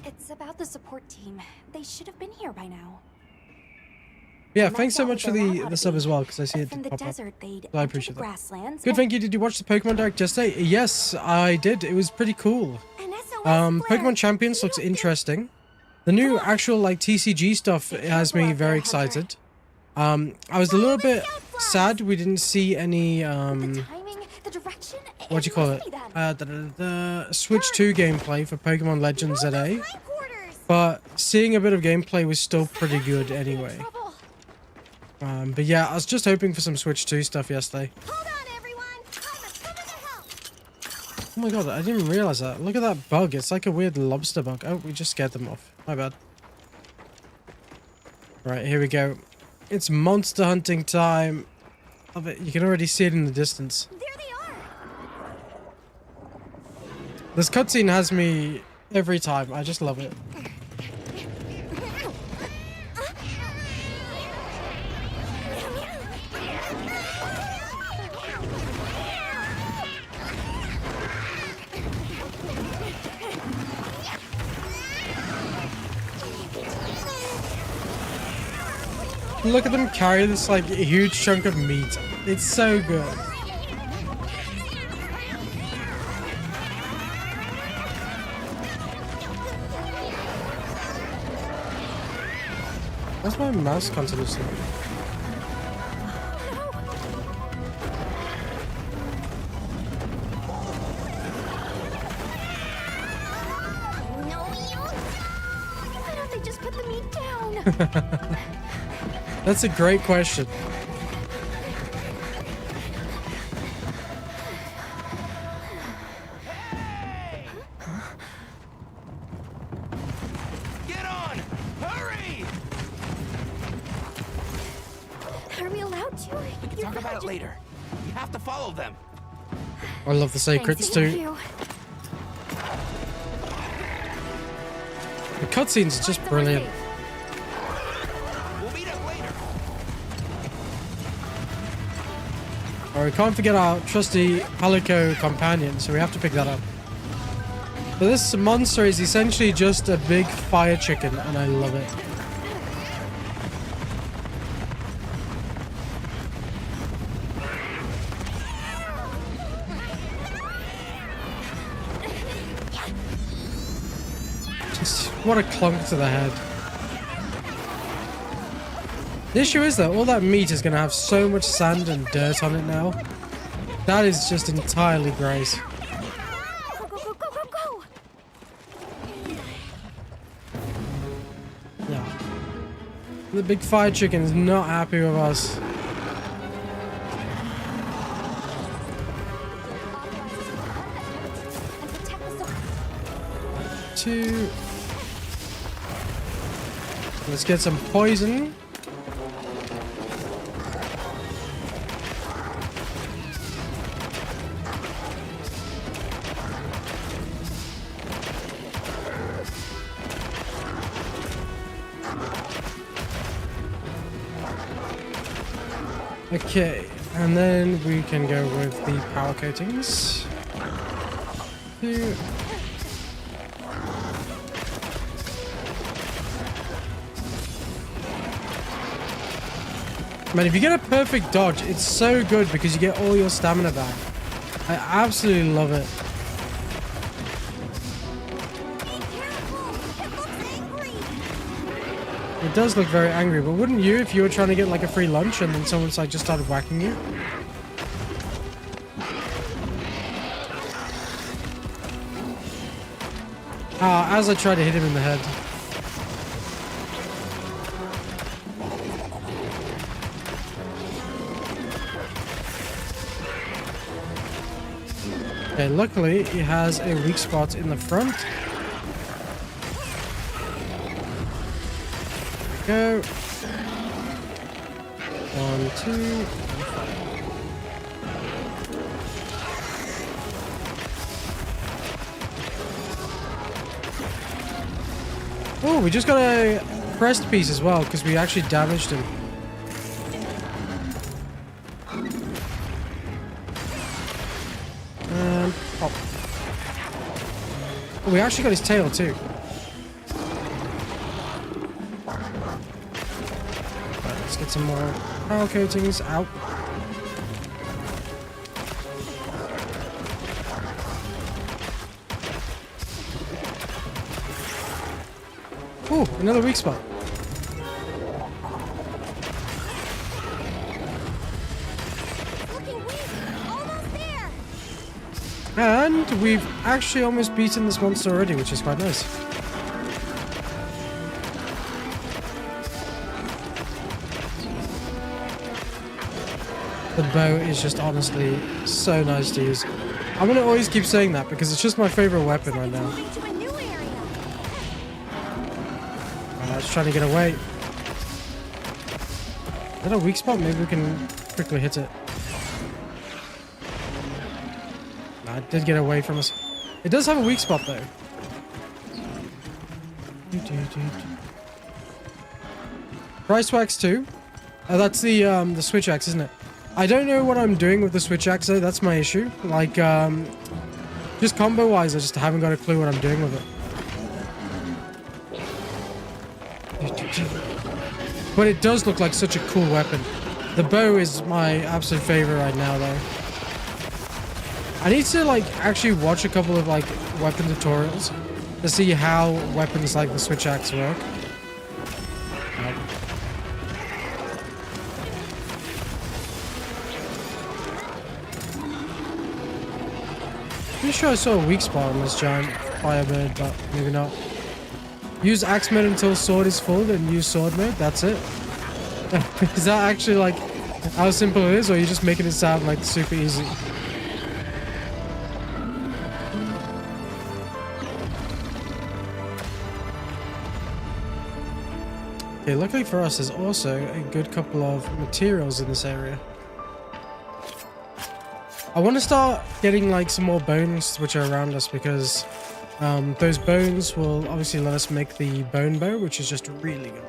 It's about the support team. They should have been here by now. Yeah, And thanks so that's much for all they're allowed the to sub be. as well, because I see it From the pop up. desert, they'd I enter appreciate the that. grasslands. Good, thank you. Did you watch the Pokemon Direct yesterday? Yes, I did. It was pretty cool. An SOS Pokemon flare. Champions You looks don't get- interesting. The new actual like TCG stuff has me very excited. I was a little bit sad we didn't see any The timing, the direction. what do you call it? Switch 2 gameplay for Pokemon Legends ZA. But seeing a bit of gameplay was still pretty good anyway. But yeah, I was just hoping for some Switch 2 stuff yesterday. Hold on, everyone. I'm coming to help. Oh my god, I didn't realize that. Look at that bug. It's like a weird lobster bug. Oh, we just scared them off. My bad. Right, here we go. It's monster hunting time. Love it. You can already see it in the distance. There they are. This cutscene has me every time. I just love it. Look at them carry this like huge chunk of meat. It's so good. Where's my mouse continuously? Why don't they just put the meat down? That's a great question. Get on! Hurry! Are we allowed to? We can talk about it later. We have to follow them. I love the secrets Thank too. you. The cutscenes are just brilliant. We'll meet up later. Or we can't forget our trusty Palico companion, so we have to pick that up. But this monster is essentially just a big fire chicken, and I love it. Just what a clunk to the head. The issue is that all that meat is going to have so much sand and dirt on it now. That is just entirely gross. Go, go, go, go, go, go! Yeah. The big fire chicken is not happy with us. Two. Let's get some poison. Okay, and then we can go with the power coatings. Two. Man, if you get a perfect dodge, it's so good because you get all your stamina back. I absolutely love it. It does look very angry, but wouldn't you if you were trying to get like a free lunch and then someone's like just started whacking you? As I try to hit him in the head. Okay, luckily he has a weak spot in the front. There we go. 1, 2. Oh, we just got a crest piece as well because we actually damaged him. And pop. Oh, we actually got his tail too. Right, let's get some more power coatings out. Oh, another weak spot. Looking weak! Almost there! And we've actually almost beaten this monster already, which is quite nice. The bow is just honestly so nice to use. I'm gonna always keep saying that because it's just my favorite weapon right now. Moving to a new area. It's trying to get away. Is that a weak spot? Maybe we can quickly hit it. Nah, it did get away from us. It does have a weak spot though. Price wax 2. That's the switch axe, isn't it? I don't know what I'm doing with the switch axe though. That's my issue. Like, just combo wise, I just haven't got a clue what I'm doing with it. But it does look like such a cool weapon. The bow is my absolute favorite right now, though. I need to like actually watch a couple of like weapon tutorials to see how weapons like the switch axe work. Pretty sure I saw a weak spot on this giant firebird, but maybe not. Use axe mode until sword is full, then use sword mode. That's it. Is that actually like how simple it is, or are you just making it sound like super easy? Okay, luckily for us, there's also a good couple of materials in this area. I want to start getting like some more bones which are around us, because those bones will obviously let us make the bone bow, which is just really good.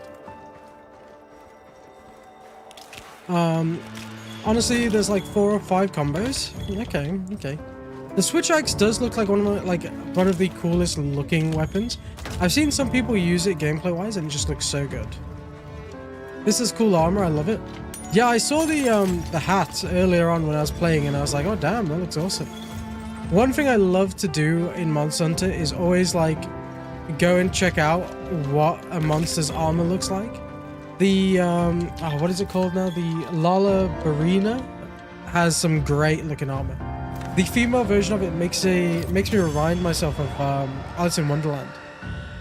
Honestly, there's like 4 or 5 combos. Okay. The switch axe does look like one of the coolest looking weapons. I've seen some people use it gameplay wise, and it just looks so good. This is cool armor. I love it. Yeah, I saw the hat earlier on when I was playing, and I was like, oh damn, that looks awesome. One thing I love to do in Monster Hunter is always like go and check out what a monster's armor looks like. The what is it called now? The Lala Barina has some great looking armor. The female version of it makes me remind myself of Alice in Wonderland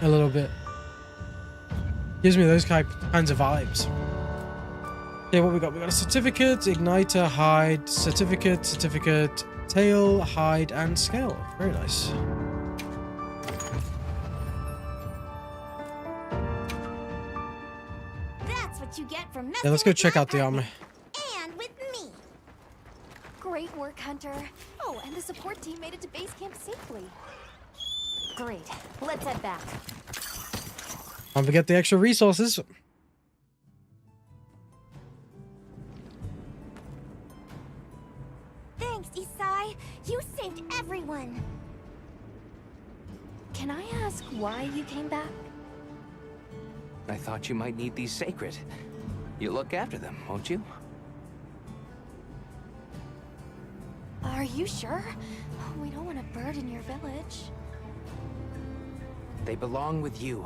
a little bit. Gives me those kinds of vibes. Okay, what we got? We got a certificate, igniter, hide, certificate, tail, hide, and scale. Very nice. That's what you get from messing Yeah, let's go with check my out the armor. And with me. Great work, Hunter. Oh, and the support team made it to base camp safely. Great. Let's head back. Don't forget the extra resources. Thanks, Isai. You saved everyone. Can I ask why you came back? I thought you might need these sacred. You look after them, won't you? Are you sure? We don't want to burden your village. They belong with you.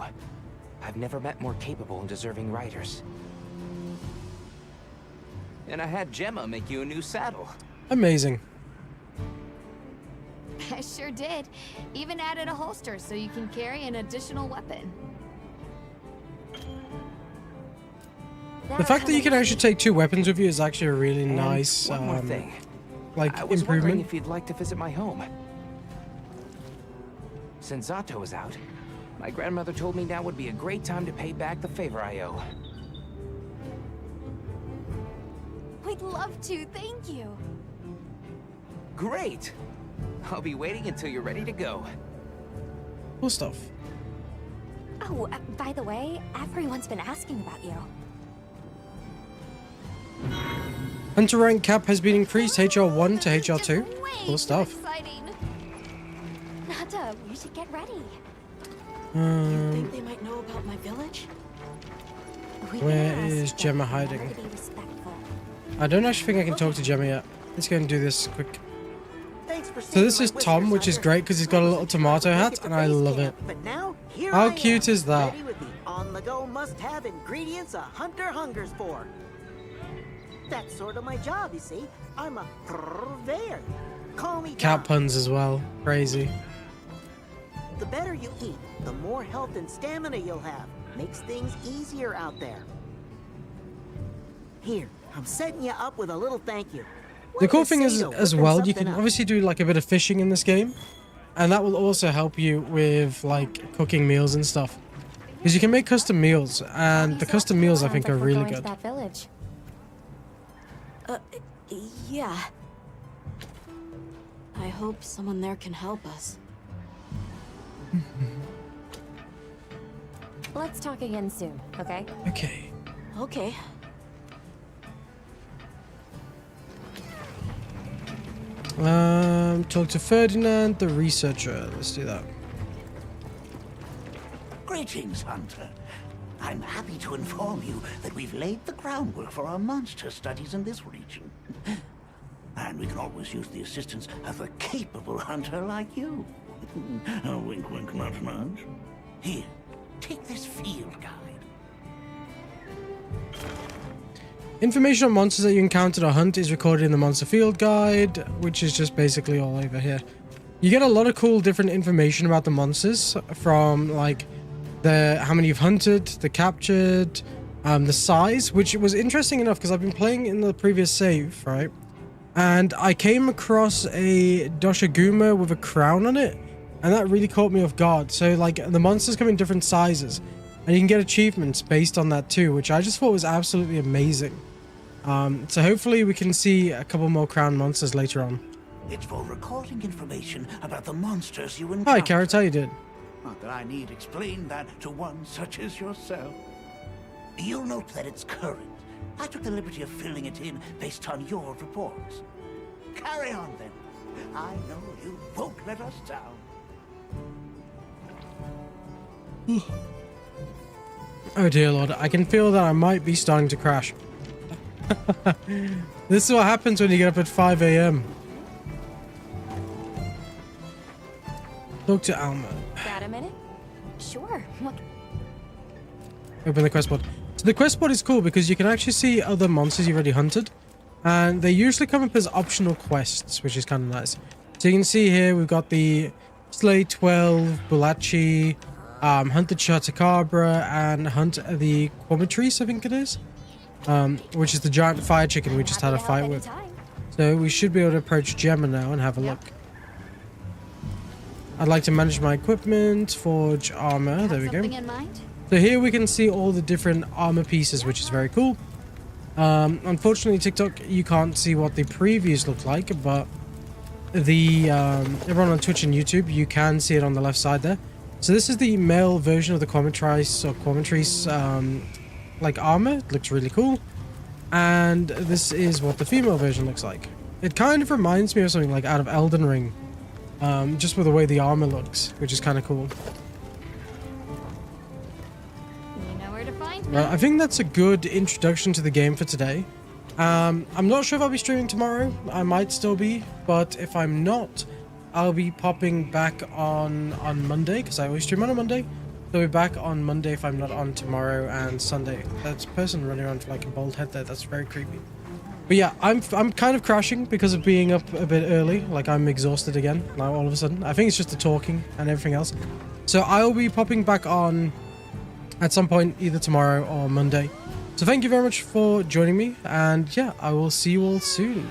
I've never met more capable and deserving riders. And I had Gemma make you a new saddle. Amazing. I sure did. Even added a holster so you can carry an additional weapon. The fact that you can actually take 2 weapons with you is actually a really And nice one more thing. like I was wondering improvement. if you'd like to visit my home. Since Zato is out, my grandmother told me now would be a great time to pay back the favor I owe. We'd love to, thank you. Great! I'll be waiting until you're ready to go. Cool stuff. Oh, by the way, everyone's been asking about you. Hunter rank cap has been increased HR1 to HR2. Just way Cool too stuff. Exciting. Nata, we should get ready. You think they might know about my village? We can Where ask, is but Gemma remember hiding? to be respectful. I don't actually think I can talk to Gemma yet. Let's go and do this quick. Thanks for So this saving is my Tom, whiskers, which is Hunter. great because he's got a little tomato hat, and I love it. But now, here How I cute am, is that? ready with the on-the-go must-have ingredients a hunter hungers for. That's sort of my job, you see. I'm a purveyor. Call me Cat Tom. puns as well. Crazy. The better you eat, the more health and stamina you'll have. Makes things easier out there. Here, I'm setting you up with a little thank you. The What cool do you thing say is, to as whipping well, you something can up? obviously do like a bit of fishing in this game, and that will also help you with like cooking meals and stuff. Because you can make custom meals, and the custom meals I think are Sounds like we're really going to good. that village. Yeah. I hope someone there can help us. Let's talk again soon, okay? Okay. Okay. Talk to Ferdinand, the researcher. Let's do that. Greetings, Hunter. I'm happy to inform you that we've laid the groundwork for our monster studies in this region. And we can always use the assistance of a capable hunter like you. Wink, wink, nudge, nudge. Here, take this field guide. Information on monsters that you encountered or hunt is recorded in the Monster Field Guide, which is just basically all over here. You get a lot of cool different information about the monsters, from like how many you've hunted, the captured, the size, which was interesting enough because I've been playing in the previous save, right? And I came across a Doshiguma with a crown on it, and that really caught me off guard. So like the monsters come in different sizes, and you can get achievements based on that too, which I just thought was absolutely amazing. So hopefully we can see a couple more crown monsters later on. It's for recording information about the monsters you encounter. Hi, Carrot, how you doing? Not that I need explain that to one such as yourself. You'll note that it's current. I took the liberty of filling it in based on your reports. Carry on then. I know you won't let us down. Oh dear Lord, I can feel that I might be starting to crash. This is what happens when you get up at 5 a.m. Talk to Alma. Got a minute? Sure. What? Open the quest board. So the quest board is cool because you can actually see other monsters you've already hunted, and they usually come up as optional quests, which is kind of nice. So you can see here we've got the Slay 12, Bulachi, Hunted Chattacabra, and Hunt the Quamatrice, I think it is, which is the giant fire chicken we just had a fight with. So we should be able to approach Gemma now and have a look. I'd like to manage my equipment, forge armor, there we go. So here we can see all the different armor pieces, which is very cool. Unfortunately, TikTok, you can't see what the previews look like, but the everyone on Twitch and YouTube, you can see it on the left side there. So this is the male version of the Quamatrice or Quamatrice like armor. It looks really cool. And this is what the female version looks like. It kind of reminds me of something like out of Elden Ring. Just with the way the armor looks, which is kind of cool. You know where to find me. Right, I think that's a good introduction to the game for today. I'm not sure if I'll be streaming tomorrow. I might still be, but if I'm not, I'll be popping back on Monday, because I always stream on a Monday. So I'll be back on Monday if I'm not on tomorrow and Sunday. That's a person running around with like a bald head there. That's very creepy. But yeah, I'm kind of crashing because of being up a bit early. Like, I'm exhausted again now all of a sudden. I think it's just the talking and everything else. So I'll be popping back on at some point, either tomorrow or Monday. So thank you very much for joining me. And yeah, I will see you all soon.